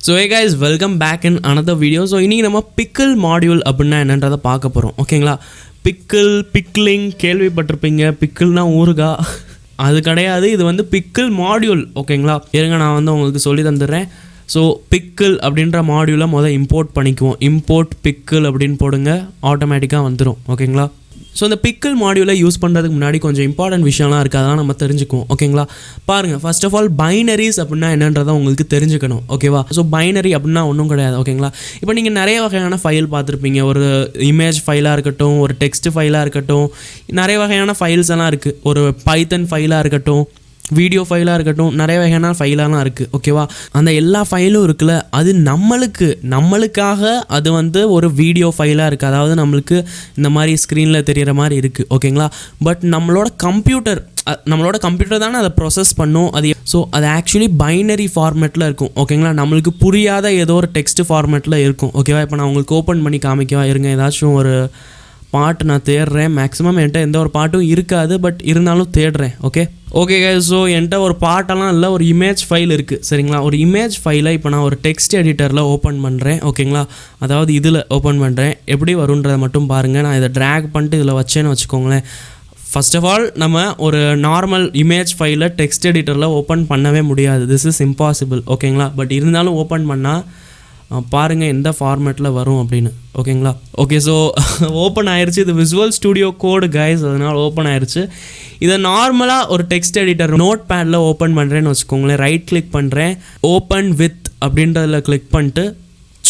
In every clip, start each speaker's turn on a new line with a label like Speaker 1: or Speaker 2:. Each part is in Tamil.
Speaker 1: So hey guys, welcome back in another video. So இன்னைக்கு நம்ம pickle module அப்படின்னா என்னன்றதை பார்க்க போகிறோம். ஓகேங்களா? பிக்கிளிங் கேள்விப்பட்டிருப்பீங்க. பிக்கிள்னா ஊறுகா, அது கிடையாது. இது வந்து பிக்கிள் மாடியூல். ஓகேங்களா? இருங்க, நான் வந்து உங்களுக்கு சொல்லி தந்துடுறேன். ஸோ பிக்கிள் அப்படின்ற மாடியூலை இம்போர்ட் பண்ணிக்குவோம். இம்போர்ட் பிக்கிள் அப்படின்னு போடுங்க, ஆட்டோமேட்டிக்காக வந்துடும். ஓகேங்களா? ஸோ இந்த பிக்கிள் மாடியூலை யூஸ் பண்ணுறதுக்கு முன்னாடி கொஞ்சம் இம்பார்ட்டன்ட் விஷயம்லாம் இருக்குது, அதெல்லாம் நம்ம தெரிஞ்சுக்குவோம். ஓகேங்களா? பாருங்கள், ஃபர்ஸ்ட் ஆஃப் ஆல் பைனரிஸ் அப்படின்னா என்னன்றதை உங்களுக்கு தெரிஞ்சுக்கணும். ஓகேவா? ஸோ பைனரி அப்படின்னா ஒன்றும் கிடையாது. ஓகேங்களா? இப்போ நீங்கள் நிறைய வகையான ஃபைல் பார்த்துருப்பீங்க. ஒரு இமேஜ் ஃபைலாக இருக்கட்டும், ஒரு டெக்ஸ்ட் ஃபைலாக இருக்கட்டும், நிறைய வகையான ஃபைல்ஸ் எல்லாம் இருக்குது. ஒரு பைத்தன் ஃபைலாக இருக்கட்டும், வீடியோ ஃபைலாக இருக்கட்டும், நிறைய வகையான ஃபைலாலாம் இருக்குது. ஓகேவா? அந்த எல்லா ஃபைலும் இருக்குல்ல, அது நம்மளுக்காக அது வந்து ஒரு வீடியோ ஃபைலாக இருக்குது. அதாவது நம்மளுக்கு இந்த மாதிரி ஸ்க்ரீனில் தெரிகிற மாதிரி இருக்குது. ஓகேங்களா? பட் நம்மளோட கம்ப்யூட்டர் தானே அதை ப்ராசஸ் பண்ணும். ஸோ அது ஆக்சுவலி பைனரி ஃபார்மேட்டில் இருக்கும். ஓகேங்களா? நம்மளுக்கு புரியாத ஏதோ ஒரு டெக்ஸ்ட் ஃபார்மேட்டில் இருக்கும். ஓகேவா? இப்போ நான் உங்களுக்கு ஓப்பன் பண்ணி காமிக்கவா? இருங்க, ஏதாச்சும் ஒரு பாட்டு நான் தேடுறேன். மேக்ஸிமம் என்கிட்ட எந்த ஒரு பாட்டும் இருக்காது, பட் இருந்தாலும் தேடுறேன். ஓகே கைஸ், ஸோ என்கிட்ட ஒரு பாட்டெல்லாம் இல்லை, ஒரு இமேஜ் ஃபைல் இருக்குது. சரிங்களா? ஒரு இமேஜ் ஃபைலை இப்போ நான் ஒரு டெக்ஸ்ட் எடிட்டரில் ஓப்பன் பண்ணுறேன். ஓகேங்களா? அதாவது இதில் ஓப்பன் பண்ணுறேன். எப்படி வருன்றதை மட்டும் பாருங்கள். நான் இதை ட்ராக் பண்ணிட்டு இதில் வச்சேன்னு வச்சுக்கோங்களேன். ஃபர்ஸ்ட் ஆஃப் ஆல் நம்ம ஒரு நார்மல் இமேஜ் ஃபைலை டெக்ஸ்ட் எடிட்டரில் ஓப்பன் பண்ணவே முடியாது. This is impossible. ஓகேங்களா? பட் இருந்தாலும் ஓப்பன் பண்ணால் பாருங்கள் எந்த ஃபார்மேட்டில் வரும் அப்படின்னு. ஓகேங்களா? ஓகே, ஸோ ஓப்பன் ஆயிடுச்சு. இது விசுவல் ஸ்டுடியோ கோடு கைஸ், அதனால் ஓப்பன் ஆயிடுச்சு. இதை நார்மலாக ஒரு டெக்ஸ்ட் எடிட்டர் நோட் பேடில் ஓப்பன் பண்ணுறேன்னு வச்சுக்கோங்களேன். ரைட் கிளிக் பண்ணுறேன், ஓப்பன் வித் அப்படின்றதில் கிளிக் பண்ணிட்டு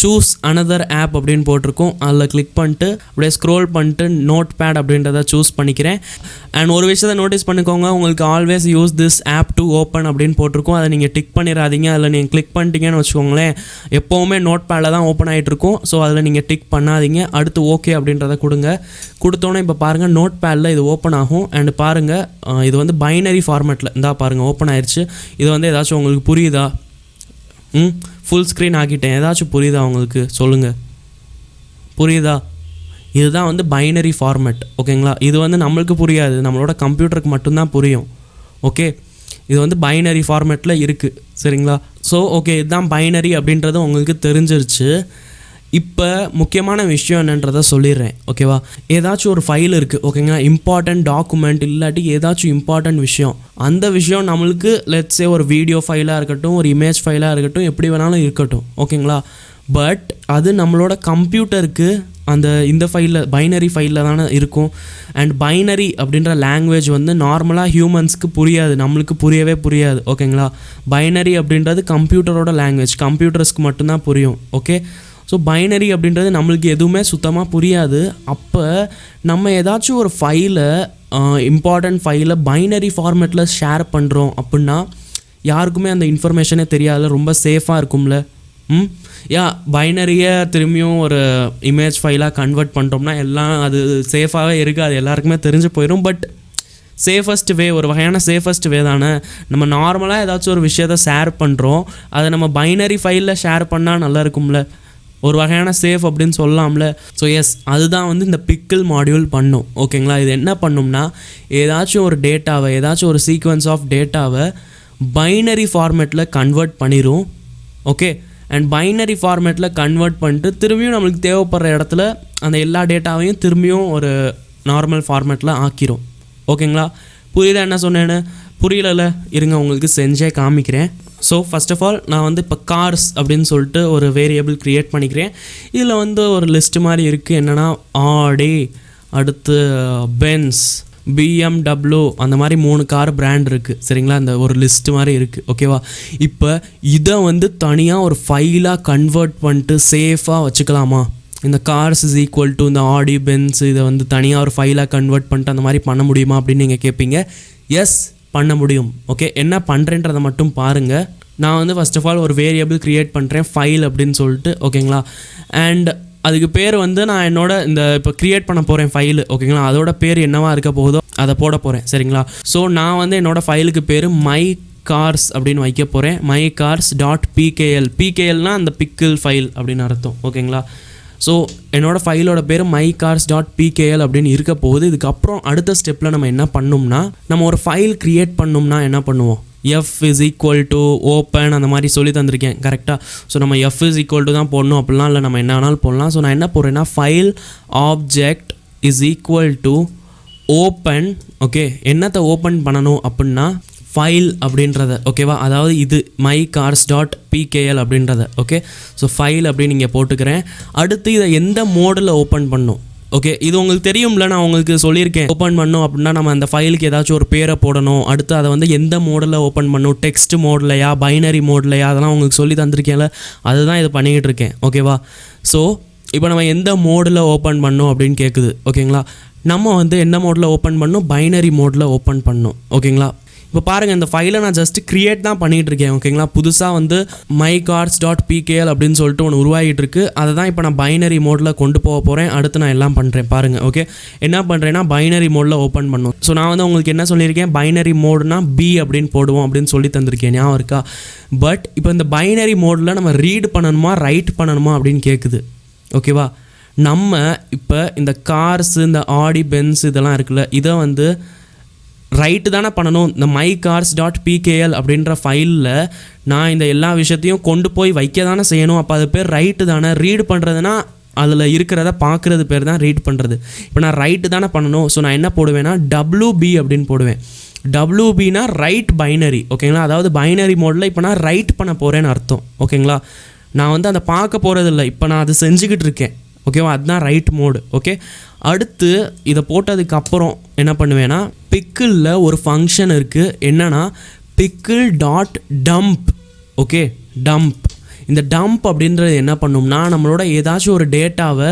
Speaker 1: சூஸ் அனதர் ஆப் அப்படின்னு போட்டிருக்கோம், அதில் கிளிக் பண்ணிட்டு அப்படியே ஸ்க்ரோல் பண்ணிட்டு நோட் பேட் அப்படின்றத சூஸ் பண்ணிக்கிறேன். அண்ட் ஒரு விஷயத்தை நோட்டீஸ் பண்ணிக்கோங்க, உங்களுக்கு always use this app to open அப்படின்னு போட்டிருக்கோம். அதை நீங்கள் டிக் பண்ணிடாதீங்க. அதில் நீங்கள் கிளிக் பண்ணிட்டீங்கன்னு வச்சுக்கோங்களேன், எப்போவுமே நோட் பேடில் தான் ஓப்பன் ஆகிட்டு இருக்கும். ஸோ அதில் நீங்கள் டிக் பண்ணாதீங்க. அடுத்து ஓகே அப்படின்றத கொடுத்தோன்னே இப்போ பாருங்கள் நோட் பேடில் இது ஓப்பன் ஆகும். அண்ட் பாருங்கள், இது வந்து பைனரி ஃபார்மேட்டில் இருந்தால் பாருங்கள் ஓப்பன் ஆயிடுச்சு. இது வந்து ஏதாச்சும் உங்களுக்கு புரியுதா? ஃபுல் ஸ்க்ரீன் ஆக்கிட்டேன். ஏதாச்சும் புரியுதா உங்களுக்கு? சொல்லுங்கள், புரியுதா? இதுதான் வந்து பைனரி ஃபார்மேட். ஓகேங்களா? இது வந்து நம்மளுக்கு புரியாது, நம்மளோட கம்ப்யூட்டருக்கு மட்டும்தான் புரியும். ஓகே, இது வந்து பைனரி ஃபார்மேட்டில் இருக்குது. சரிங்களா? ஸோ ஓகே, இதுதான் பைனரி அப்படின்றது உங்களுக்கு தெரிஞ்சிருச்சு. இப்போ முக்கியமான விஷயம் என்னன்றதை சொல்லிடுறேன். ஓகேவா? ஏதாச்சும் ஒரு ஃபைல் இருக்குது. ஓகேங்களா? இம்பார்ட்டண்ட் டாக்குமெண்ட் இல்லாட்டி ஏதாச்சும் இம்பார்ட்டண்ட் விஷயம், அந்த விஷயம் நம்மளுக்கு லெட்ஸே ஒரு வீடியோ ஃபைலாக இருக்கட்டும், ஒரு இமேஜ் ஃபைலாக இருக்கட்டும், எப்படி வேணாலும் இருக்கட்டும். ஓகேங்களா? பட் அது நம்மளோட கம்ப்யூட்டருக்கு இந்த ஃபைலில் பைனரி ஃபைலில் தானே இருக்கும். அண்ட் பைனரி அப்படின்ற லாங்குவேஜ் வந்து நார்மலாக ஹியூமன்ஸ்க்கு புரியாது, நம்மளுக்கு புரியவே புரியாது. ஓகேங்களா? பைனரி அப்படின்றது கம்ப்யூட்டரோட லாங்குவேஜ், கம்ப்யூட்டர்ஸ்க்கு மட்டும்தான் புரியும். ஓகே, ஸோ பைனரி அப்படின்றது நம்மளுக்கு எதுவுமே சுத்தமாக புரியாது. அப்போ நம்ம ஏதாச்சும் ஒரு ஃபைலை, இம்பார்ட்டண்ட் ஃபைலை பைனரி ஃபார்மேட்டில் ஷேர் பண்ணுறோம் அப்படின்னா யாருக்குமே அந்த இன்ஃபர்மேஷனே தெரியாதுல, ரொம்ப சேஃபாக இருக்கும்ல. பைனரியை திரும்பியும் ஒரு இமேஜ் ஃபைலாக கன்வெர்ட் பண்ணுறோம்னா எல்லாம் அது சேஃபாகவே இருக்காது, எல்லாருக்குமே தெரிஞ்சு போயிடும். பட் சேஃபஸ்ட் வே, ஒரு வகையான சேஃபஸ்ட் வே தானே. நம்ம நார்மலாக ஏதாச்சும் ஒரு விஷயத்தை ஷேர் பண்ணுறோம், அதை நம்ம பைனரி ஃபைலில் ஷேர் பண்ணால் நல்லா இருக்கும்ல, ஒரு வகையான சேஃப் அப்படின்னு சொல்லலாம்ல. ஸோ எஸ், அதுதான் வந்து இந்த பிக்கிள் மாடியூல் பண்ணும். ஓகேங்களா? இது என்ன பண்ணும்னா, ஏதாச்சும் ஒரு டேட்டாவை, ஏதாச்சும் ஒரு சீக்வன்ஸ் ஆஃப் டேட்டாவை பைனரி ஃபார்மேட்டில் கன்வெர்ட் பண்ணிடும். ஓகே, அண்ட் பைனரி ஃபார்மேட்டில் கன்வெர்ட் பண்ணிட்டு திரும்பியும் நம்மளுக்கு தேவைப்படுற இடத்துல அந்த எல்லா டேட்டாவையும் திரும்பியும் ஒரு நார்மல் ஃபார்மேட்டில் ஆக்கிரும். ஓகேங்களா? புரியுதா என்ன சொன்னேன்னு? புரியல? இருங்க, உங்களுக்கு செஞ்சே காமிக்கிறேன். ஸோ ஃபர்ஸ்ட் ஆஃப் ஆல் நான் வந்து இப்போ கார்ஸ் அப்படின்னு சொல்லிட்டு ஒரு வேரியபிள் க்ரியேட் பண்ணிக்கிறேன். இதில் வந்து ஒரு லிஸ்ட் மாதிரி இருக்குது. என்னென்னா ஆடி, அடுத்து பென்ஸ், BMW, அந்த மாதிரி 3 கார் பிராண்ட் இருக்குது. சரிங்களா? அந்த ஒரு லிஸ்ட் மாதிரி இருக்குது. ஓகேவா? இப்போ இதை வந்து தனியாக ஒரு ஃபைலாக கன்வெர்ட் பண்ணிட்டு சேஃபாக வச்சுக்கலாமா? இந்த கார்ஸ் இஸ் ஈக்குவல் டு இந்த ஆடி, பென்ஸ், இதை வந்து தனியாக ஒரு ஃபைலாக கன்வெர்ட் பண்ணிட்டு அந்த மாதிரி பண்ண முடியுமா அப்படின்னு நீங்கள் கேட்பீங்க. எஸ், பண்ண முடியும். ஓகே, என்ன பண்ணுறேன்றதை மட்டும் பாருங்கள். நான் வந்து ஃபர்ஸ்ட் ஆஃப் ஆல் ஒரு வேரியபிள் க்ரியேட் பண்ணுறேன், ஃபைல் அப்படின்னு சொல்லிட்டு. ஓகேங்களா? அண்ட் அதுக்கு பேர் வந்து நான் என்னோட இந்த இப்போ க்ரியேட் பண்ண போகிறேன் ஃபைலு. ஓகேங்களா? அதோட பேர் என்னவா இருக்க போகுதோ அதை போட போகிறேன். சரிங்களா? ஸோ நான் வந்து என்னோடய ஃபைலுக்கு பேர் மை கார்ஸ் அப்படின்னு வைக்க போகிறேன். My cars dot PKL. பிகேஎல்னால் அந்த பிக்கிள் ஃபைல் அப்படின்னு அர்த்தம். ஓகேங்களா? ஸோ என்னோடய ஃபைலோட பேர் mycars.pkl அப்படின்னு இருக்க போகுது. இதுக்கப்புறம் அடுத்த ஸ்டெப்பில் நம்ம என்ன பண்ணோம்னா, நம்ம ஒரு ஃபைல் க்ரியேட் பண்ணோம்னா என்ன பண்ணுவோம்? F is equal to open அந்த மாதிரி சொல்லி தந்திருக்கேன் கரெக்டாக. ஸோ நம்ம எஃப் இஸ் ஈக்குவல் டு தான் போடணும் அப்படிலாம் இல்லை, நம்ம என்ன வேணாலும் போடலாம். ஸோ நான் என்ன போடுறேன்னா file object is equal to open. Okay, என்னத்தை ஓப்பன் பண்ணணும் அப்படின்னா ஃபைல் அப்படின்றத, ஓகேவா, அதாவது இது mycars.pkl அப்படின்றத. ஓகே, ஸோ ஃபைல் அப்படின்னு நீங்கள் போட்டுக்கிறேன். அடுத்து இதை எந்த மோடில் ஓப்பன் பண்ணும்? ஓகே, இது உங்களுக்கு தெரியும்ல, நான் உங்களுக்கு சொல்லியிருக்கேன். ஓப்பன் பண்ணோம் அப்படின்னா நம்ம அந்த ஃபைலுக்கு ஏதாச்சும் ஒரு பேரை போடணும். அடுத்து அதை வந்து எந்த மோடில் ஓப்பன் பண்ணும், டெக்ஸ்ட் மோட்லையா பைனரி மோட்லையா, அதெல்லாம் உங்களுக்கு சொல்லி தந்திருக்கேன்ல, அதுதான் இது பண்ணிக்கிட்டு இருக்கேன். ஓகேவா, ஸோ இப்போ நம்ம எந்த மோடில் ஓப்பன் பண்ணோம் அப்படின்னு கேட்குது. ஓகேங்களா, நம்ம வந்து என்ன மோடில் ஓப்பன் பண்ணணும், பைனரி மோடில் ஓப்பன் பண்ணணும். ஓகேங்களா, இப்போ பாருங்கள், இந்த ஃபைலை நான் ஜஸ்ட் க்ரியேட் தான் பண்ணிகிட்டு இருக்கேன். ஓகேங்களா, புதுசாக வந்து mycars.pkl அப்படின்னு சொல்லிட்டு ஒன்று உருவாகிட்டு இருக்குது. அதை தான் இப்போ நான் பைனரி மோடில் கொண்டு போக போகிறேன். அடுத்து நான் எல்லாம் பண்ணுறேன் பாருங்கள். ஓகே, என்ன பண்ணுறேன்னா பைனரி மோடில் ஓப்பன் பண்ணும். ஸோ நான் வந்து உங்களுக்கு என்ன சொல்லியிருக்கேன், பைனரி மோடுனா பி அப்படின்னு போடுவோம் அப்படின்னு சொல்லி தந்திருக்கேன், ஞாபகம் இருக்கா? பட் இப்போ இந்த பைனரி மோடில் நம்ம ரீட் பண்ணணுமா ரைட் பண்ணணுமா அப்படின்னு கேட்குது. ஓகேவா, நம்ம இப்போ இந்த கார்ஸ், இந்த ஆடி, பென்ஸ் இதெல்லாம் இருக்குல்ல, இதை வந்து ரைட்டு தானே பண்ணணும். இந்த mycars.pkl அப்படின்ற ஃபைலில் நான் இந்த எல்லா விஷயத்தையும் கொண்டு போய் வைக்க தானே செய்யணும். அப்போ அது பேர் ரைட்டு தானே. ரீட் பண்ணுறதுனா அதில் இருக்கிறத பார்க்குறது பேர் தான் ரீட் பண்ணுறது. இப்போ நான் ரைட்டு தானே பண்ணணும். ஸோ நான் என்ன போடுவேன்னா WB அப்படின்னு போடுவேன். WBனா ரைட் பைனரி. ஓகேங்களா, அதாவது பைனரி மோடில் இப்போ நான் ரைட் பண்ண போகிறேன்னு அர்த்தம். ஓகேங்களா, நான் வந்து அதை பார்க்க போகிறதில்ல, இப்போ நான் அதை செஞ்சுக்கிட்டு இருக்கேன். ஓகேவா, அதுதான் ரைட் மோடு. ஓகே, அடுத்து இதை போட்டதுக்கப்புறம் என்ன பண்ணுவேன்னா பிக்கிளில் ஒரு ஃபங்க்ஷன் இருக்குது, என்னென்னா pickle.dump. Okay, dump. இந்த டம்ப் அப்படின்றது என்ன பண்ணும்னா நம்மளோட ஏதாச்சும் ஒரு டேட்டாவை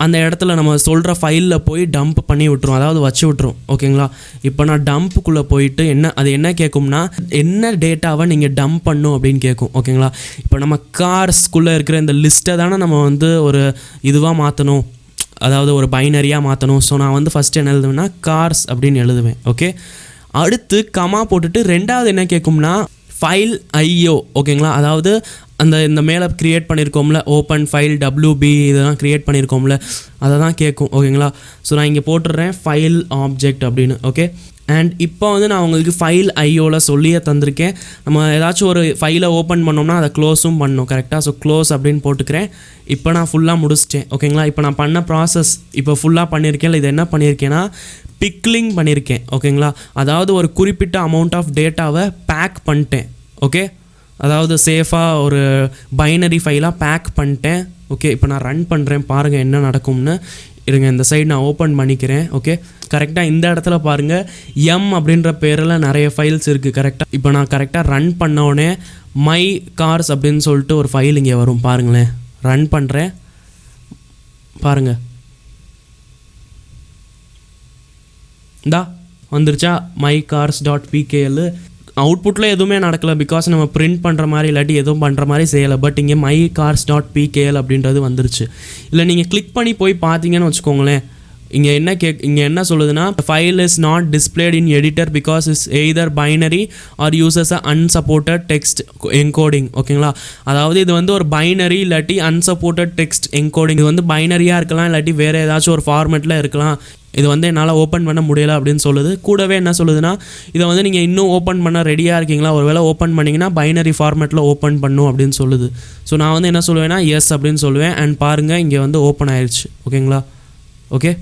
Speaker 1: அந்த இடத்துல நம்ம சொல்கிற ஃபைலில் போய் டம்ப் பண்ணி விட்டுரும், அதாவது வச்சு விட்டுரும். ஓகேங்களா, இப்போ நான் டம்ப்புக்குள்ளே போயிட்டு அது என்ன கேட்கும்னா என்ன டேட்டாவை நீங்கள் டம்ப் பண்ணும் அப்படின்னு கேட்கும். ஓகேங்களா, இப்போ நம்ம கார்ஸ்குள்ளே இருக்கிற இந்த லிஸ்ட்டை தானே நம்ம வந்து ஒரு இதுவாக மாற்றணும், அதாவது ஒரு பைனரியாக மாற்றணும். ஸோ நான் வந்து ஃபஸ்ட்டு என்ன எழுதுவேன்னா கார்ஸ் அப்படின்னு எழுதுவேன். ஓகே, அடுத்து கமா போட்டுட்டு ரெண்டாவது என்ன கேட்கும்னா ஃபைல் IO. ஓகேங்களா, அதாவது இந்த மேலே க்ரியேட் பண்ணியிருக்கோம்ல ஓப்பன் ஃபைல் WB இதெல்லாம் க்ரியேட் பண்ணியிருக்கோம்ல அதை தான் கேட்கும். ஓகேங்களா, ஸோ நான் இங்கே போட்டுடுறேன் ஃபைல் ஆப்ஜெக்ட் அப்படின்னு. ஓகே, அண்ட் இப்போ வந்து நான் உங்களுக்கு ஃபைல் IOவில் சொல்லியே தந்திருக்கேன். நம்ம ஏதாச்சும் ஒரு ஃபைலை ஓப்பன் பண்ணோம்னா அதை க்ளோஸும் பண்ணணும் கரெக்டாக. ஸோ க்ளோஸ் அப்படின்னு போட்டுக்கிறேன். இப்போ நான் ஃபுல்லாக முடிச்சிட்டேன். ஓகேங்களா, இப்போ நான் பண்ண ப்ராசஸ் இப்போ ஃபுல்லாக பண்ணியிருக்கேன். இது என்ன பண்ணியிருக்கேன்னா பிக்லிங் பண்ணியிருக்கேன். ஓகேங்களா, அதாவது ஒரு குறிப்பிட்ட அமௌண்ட் ஆஃப் டேட்டாவை பேக் பண்ணிட்டேன். ஓகே, அதாவது சேஃபாக ஒரு பைனரி ஃபைலாக பேக் பண்ணிட்டேன். ஓகே, இப்போ நான் ரன் பண்ணுறேன், பாருங்கள் என்ன நடக்கும்னு. இருங்க, இந்த சைடு நான் ஓப்பன் பண்ணிக்கிறேன். ஓகே, கரெக்டாக இந்த இடத்துல பாருங்கள் எம் அப்படின்ற பேரில் நிறைய ஃபைல்ஸ் இருக்குது கரெக்டாக. இப்போ நான் கரெக்டாக ரன் பண்ணோடனே mycars அப்படின்னு சொல்லிட்டு ஒரு ஃபைல் இங்கே வரும் பாருங்களேன். ரன் பண்ணுறேன் பாருங்கள், இந்தா வந்துருச்சா mycars.pkl. அவுட்புட்டில் எதுவுமே நடக்கலை, பிகாஸ் நம்ம பிரிண்ட் பண்ணுற மாதிரி இல்லாட்டி எதுவும் பண்ணுற மாதிரி செய்யலை. பட் இங்கே mycars.pkl அப்படின்றது வந்துருச்சு. இல்லை நீங்கள் கிளிக் பண்ணி போய் பார்த்தீங்கன்னு வச்சுக்கோங்களேன், இங்கே என்ன சொல்லுதுன்னா file is not displayed in editor because is either binary or uses a unsupported text encoding. ஓகேங்களா, அதாவது இது வந்து ஒரு பைனரி இல்லாட்டி அன்சப்போர்ட்டட் டெக்ஸ்ட் என்கோடிங். இது வந்து பைனரியாக இருக்கலாம் இல்லாட்டி வேறு ஏதாச்சும் ஒரு ஃபார்மேட்டில் இருக்கலாம். இது வந்து என்னால் ஓப்பன் பண்ண முடியலை அப்படின்னு சொல்லுது. கூடவே என்ன சொல்லுதுன்னா இதை வந்து நீங்கள் இன்னும் ஓப்பன் பண்ண ரெடியாக இருக்கீங்களா, ஒரு வேளை ஓப்பன் பண்ணிங்கன்னா பைனரி ஃபார்மேட்டில் ஓப்பன் பண்ணும் அப்படின்னு சொல்லுது. ஸோ நான் வந்து என்ன சொல்லுவேன்னா எஸ் அப்படின்னு சொல்லுவேன். அண்ட் பாருங்கள் இங்கே வந்து ஓப்பன் ஆயிடுச்சு. ஓகேங்களா, ஓகே,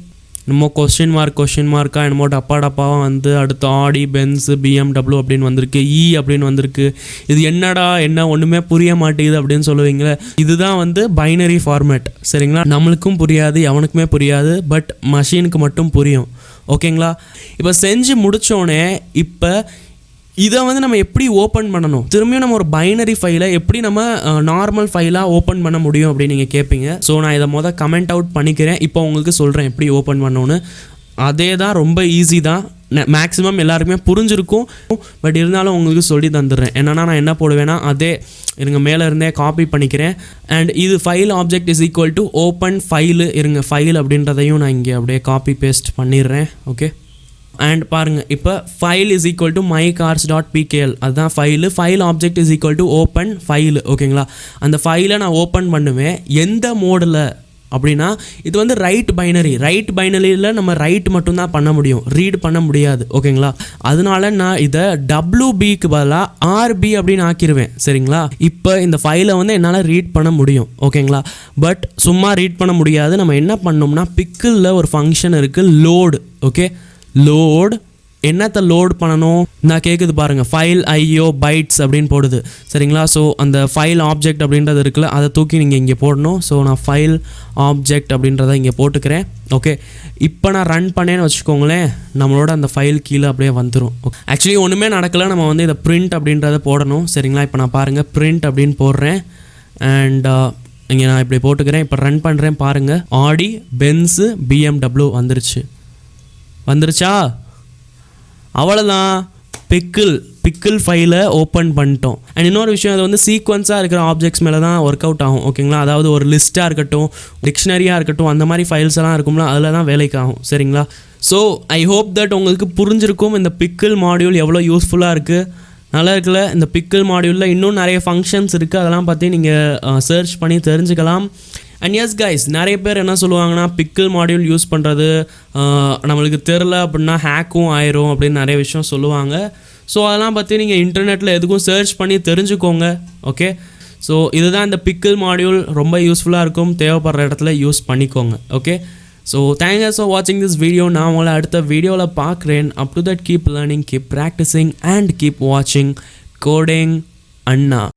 Speaker 1: நம்ம கொஸ்டின் மார்க்காக என்னமோ டப்பாவாக வந்து அடுத்து ஆடி, பென்ஸு, BMW அப்படின்னு வந்திருக்கு, அப்படின்னு வந்திருக்கு. இது என்ன ஒன்றுமே புரிய மாட்டேங்குது அப்படின்னு சொல்லுவீங்களே, இதுதான் வந்து பைனரி ஃபார்மேட். சரிங்களா, நம்மளுக்கும் புரியாது, எவனுக்குமே புரியாது, பட் மஷீனுக்கு மட்டும் புரியும். ஓகேங்களா, இப்போ செஞ்சு முடித்தோடனே இப்போ இதை வந்து நம்ம எப்படி ஓப்பன் பண்ணணும், திரும்பியும் நம்ம ஒரு பைனரி ஃபைலை எப்படி நம்ம நார்மல் ஃபைலாக ஓப்பன் பண்ண முடியும் அப்படின்னு நீங்கள் கேட்பீங்க. ஸோ நான் இதை கமெண்ட் அவுட் பண்ணிக்கிறேன். இப்போ உங்களுக்கு சொல்கிறேன் எப்படி ஓப்பன் பண்ணணும்னு. அதே தான், ரொம்ப ஈஸி தான், மேக்ஸிமம் எல்லாருக்குமே புரிஞ்சிருக்கும். பட் இருந்தாலும் உங்களுக்கு சொல்லி தந்துடுறேன். என்னென்னா நான் என்ன போடுவேன்னா அதே இருங்க மேலே இருந்தே காப்பி பண்ணிக்கிறேன். அண்ட் இது file object is equal to open file. இருங்க ஃபைல் அப்படின்றதையும் நான் இங்கே அப்படியே காப்பி பேஸ்ட் பண்ணிடுறேன். ஓகே, அண்ட் பாருங்கள் இப்போ file is equal to mycars.pkl அதுதான் file object is equal to open file. ஓகேங்களா, அந்த ஃபைலை நான் ஓப்பன் பண்ணுவேன். எந்த மோடில் அப்படின்னா இது வந்து ரைட் பைனரியில் நம்ம ரைட் மட்டும்தான் பண்ண முடியும், ரீட் பண்ண முடியாது. ஓகேங்களா? அதனால நான் இதை WBக்கு பதிலாக RB அப்படின்னு ஆக்கிடுவேன். சரிங்களா? இப்போ இந்த ஃபைலை வந்து என்னால் ரீட் பண்ண முடியும். ஓகேங்களா? பட் சும்மா ரீட் பண்ண முடியாது. நம்ம என்ன பண்ணோம்னா பிக்கிளில் ஒரு ஃபங்க்ஷன் இருக்குது, லோடு. ஓகே, லோட் என்னத்தை லோட் பண்ணணும் நான் கேட்குது பாருங்கள், ஃபைல் IO பைட்ஸ் அப்படின்னு போடுது. சரிங்களா? ஸோ அந்த ஃபைல் ஆப்ஜெக்ட் அப்படின்றது இருக்குல்ல, அதை தூக்கி நீங்கள் இங்கே போடணும். ஸோ நான் ஃபைல் ஆப்ஜெக்ட் அப்படின்றத இங்கே போட்டுக்கிறேன். ஓகே, இப்போ நான் ரன் பண்ணேன்னு வச்சுக்கோங்களேன், நம்மளோட அந்த ஃபைல் கீழே அப்படியே வந்துடும். ஆக்சுவலி ஒன்றுமே நடக்கலை, நம்ம வந்து இதை பிரிண்ட் அப்படின்றத போடணும். சரிங்களா? இப்போ நான் பாருங்கள் பிரிண்ட் அப்படின்னு போடுறேன். அண்ட் இங்கே நான் இப்படி போட்டுக்கிறேன். இப்போ ரன் பண்ணுறேன் பாருங்கள், ஆடி பென்ஸு BMW வந்துருச்சா? அவ்வளோதான், பிக்கிள் ஃபைலை ஓப்பன் பண்ணிட்டோம். அண்ட் இன்னொரு விஷயம், அது வந்து சீக்வன்ஸாக இருக்கிற ஆப்ஜெக்ட்ஸ் மேலே தான் ஒர்க் அவுட் ஆகும். ஓகேங்களா? அதாவது ஒரு லிஸ்ட்டாக இருக்கட்டும், டிக்ஷனரியாக இருக்கட்டும், அந்த மாதிரி ஃபைல்ஸ் எல்லாம் இருக்கும்ல, அதில் தான் வேலைக்கு ஆகும். சரிங்களா? ஸோ ஐ ஹோப் தட் உங்களுக்கு புரிஞ்சிருக்கும் இந்த பிக்கிள் மாடியூல் எவ்வளோ யூஸ்ஃபுல்லாக இருக்குது. நல்லா இருக்குல்ல? இந்த பிக்கிள் மாடியூலில் இன்னும் நிறைய ஃபங்க்ஷன்ஸ் இருக்குது, அதெல்லாம் பற்றி நீங்கள் சர்ச் பண்ணி தெரிஞ்சுக்கலாம். அண்ட் எஸ் கைஸ், நிறைய பேர் என்ன சொல்லுவாங்கன்னா பிக்கிள் மாடியூல் யூஸ் பண்ணுறது நம்மளுக்கு தெரில அப்படின்னா ஹேக்கும் ஆயிரும் அப்படின்னு நிறைய விஷயம் சொல்லுவாங்க. ஸோ அதெல்லாம் பற்றி நீங்கள் இன்டர்நெட்டில் எதுக்கும் சர்ச் பண்ணி தெரிஞ்சுக்கோங்க. ஓகே, ஸோ இதுதான் இந்த பிக்கிள் மாடியூல், ரொம்ப யூஸ்ஃபுல்லாக இருக்கும், தேவைப்படுற இடத்துல யூஸ் பண்ணிக்கோங்க. ஓகே, ஸோ தேங்க்ஸ் ஃபார் வாட்சிங் திஸ் வீடியோ. நான் உங்களை அடுத்த வீடியோவில் பார்க்குறேன். Up to that keep learning, keep practising and keep வாட்சிங் கோடிங் அண்ணா.